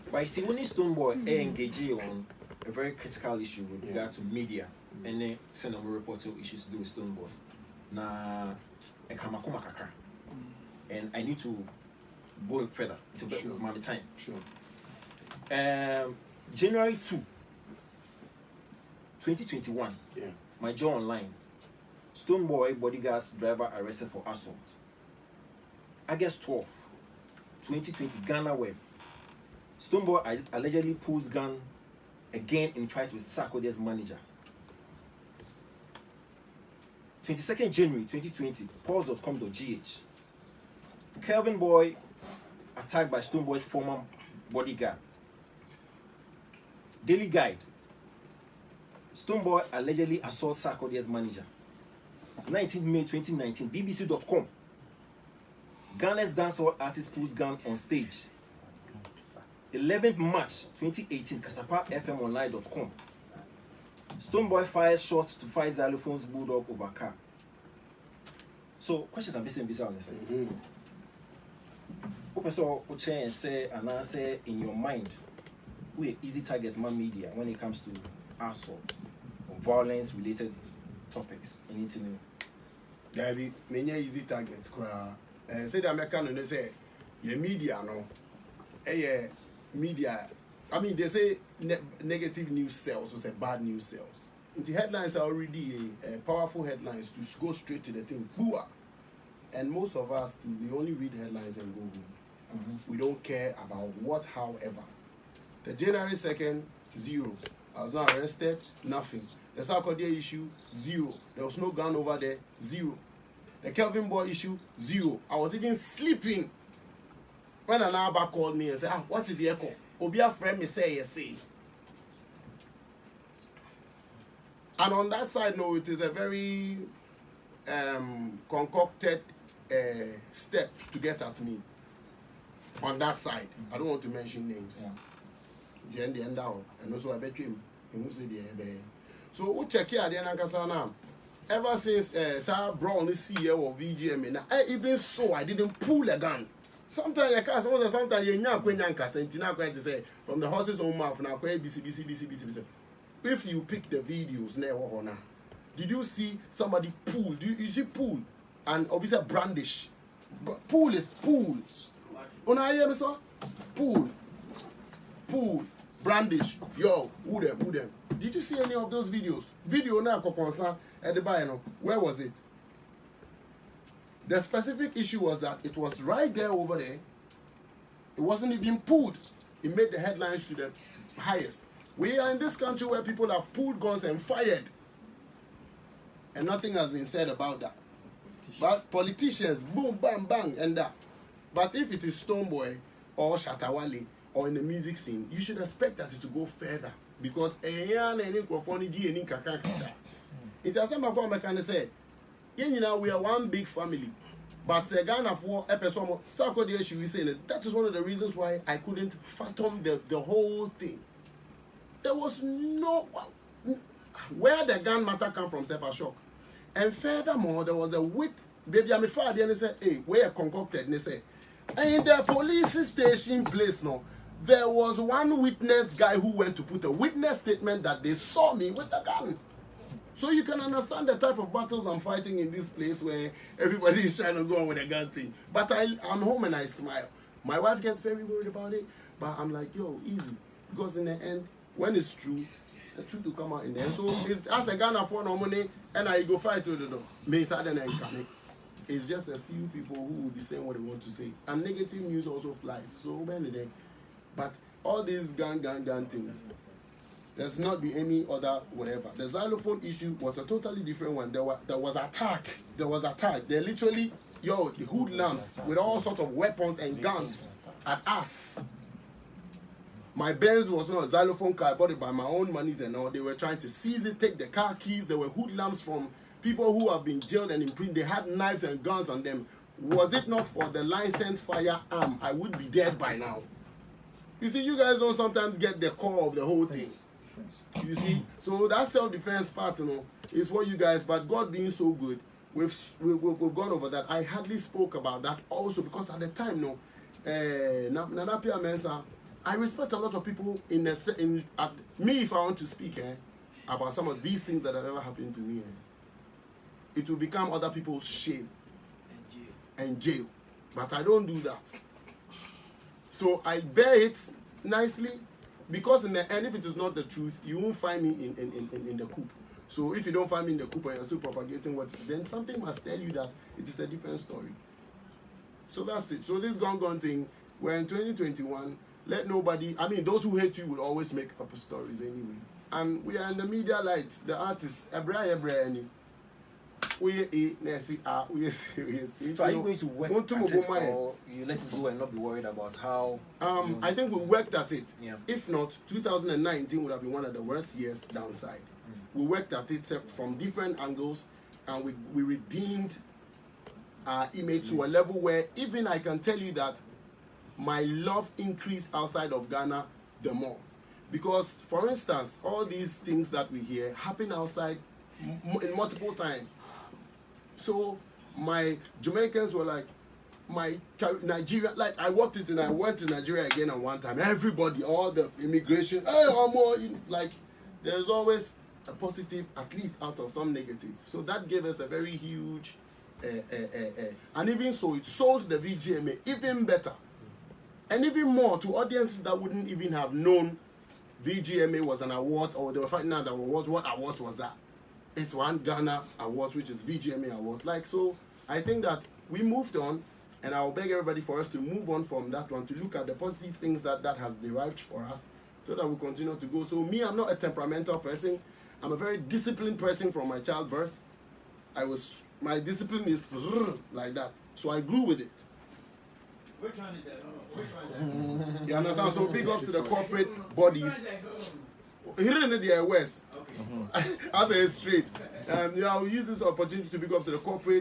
But see, when Stonebwoy engage on a very critical issue with regard to media and then send a report to issues to do with Stonebwoy. Na and I need to go further to my time. Sure. January 2, 2021. Yeah. My job online. Stonebwoy bodyguards driver arrested for assault. August 12, 2020, Ghana Web. Stonebwoy allegedly pulls gun again in fight with Sarkodie's manager. 22nd January 2020, pulse.com.gh. Kelvin Boy attacked by Stonebwoy's former bodyguard. Daily Guide. Stonebwoy allegedly assaults Sarkodie's manager. 19th May 2019, BBC.com. Ghana's dancehall artist pulls gun on stage. 11th March 2018, KasapaFMOnline.com. Stonebwoy fires shots to fight Xylophone's bulldog over car. So, questions are based on this. So, say and answer in your mind, we easy target man media when it comes to assault or violence related topics. Anything? There be many easy targets. Say the American say, your media no, media. I mean, they say negative news sells, or say bad news sells. The headlines are already powerful headlines to go straight to the thing. Booah. And most of us, we only read headlines and go home. We don't care about what, however. The January 2nd, 0. I was not arrested, nothing. The Sarkodie issue, 0. There was no gun over there, 0. The Kelvin Boy issue, 0. I was even sleeping when an Abba called me and said, what did the echo? Obia friend me say. And on that side, no, it is a very concocted step to get at me. On that side, I don't want to mention names. The end out, and also I bet him. So we check here now. Ever since Sarah Brown is CEO of VGM, even so I didn't pull a gun. Sometimes you can't. Sometimes you can't say from the horse's own mouth now. BC. If you pick the videos now, did you see somebody pull? You see pull and obviously brandish. Pull is pull. Pull, brandish. Yo, who them? Did you see any of those videos? Video now at the bar, where was it? The specific issue was that it was right there over there. It wasn't even pulled. It made the headlines to the highest. We are in this country where people have pulled guns and fired. And nothing has been said about that. But politicians, boom, bang, bang, and that. But if it is Stonebwoy or Shatawale or in the music scene, you should expect that it to go further. Because it has some of our can say, we are one big family. But Ghana for episode Sarkodie issue is saying that is one of the reasons why I couldn't fathom the whole thing. There was no where the gun matter come from, self shock. And furthermore, there was a wit baby I'm a father and they said, hey, we're concocted and they say, and in the police station place now, there was one witness guy who went to put a witness statement that they saw me with the gun. So you can understand the type of battles I'm fighting in this place where everybody is trying to go on with a gun thing. But I'm home and I smile. My wife gets very worried about it, but I'm like, yo, easy. Because in the end, when it's true, the truth will come out in the end. So it's as a Ghana for no money, and I go fight to the door. It's just a few people who will be saying what they want to say. And negative news also flies. So but all these gun things, there's not be any other whatever. The xylophone issue was a totally different one. There was attack. They literally, the hoodlums with all sorts of weapons and guns at us. My Benz was not a xylophone car. I bought it by my own monies and all. They were trying to seize it, take the car keys. There were hoodlums from people who have been jailed and imprisoned. They had knives and guns on them. Was it not for the licensed firearm, I would be dead by now. You see, you guys don't sometimes get the core of the whole thing. You see, so that self-defense part, is what you guys. But God being so good, we've gone over that. I hardly spoke about that also because at the time, Nanapia Mensa I respect a lot of people me if I want to speak about some of these things that have ever happened to me. It will become other people's shame and jail. But I don't do that. So I bear it nicely, because in the end, if it is not the truth, you won't find me in the coop. So if you don't find me in the coop and you're still propagating what, then something must tell you that it is a different story. So that's it. So this gone thing, we're in 2021. Let nobody, I mean, those who hate you will always make up stories anyway. And we are in the media light, the artists, so are you going to work at it, or you let it go and not be worried about how? I think we worked at it. Yeah. If not, 2019 would have been one of the worst years downside. We worked at it from different angles, and we redeemed our image to a level where even I can tell you that my love increased outside of Ghana the more. Because, for instance, all these things that we hear happen outside in multiple times. So my Jamaicans were like, my Nigeria, like I walked it and I went to Nigeria again at one time. Everybody, all the immigration, like there's always a positive, at least out of some negatives. So that gave us a very huge, and even so, it sold the VGMA even better, and even more to audiences that wouldn't even have known VGMA was an award, or they were finding out that awards. What awards was that? It's one Ghana Awards, which is VGMA Awards. Like, so I think that we moved on, and I'll beg everybody for us to move on from that one, to look at the positive things that has derived for us, so that we continue to go. So me, I'm not a temperamental person. I'm a very disciplined person from my childbirth. My discipline is like that. So I grew with it. Which one is that? Which one is that? You understand? So big ups to the corporate bodies. Here in the West. I say it straight. I'll use this opportunity to big up to the corporate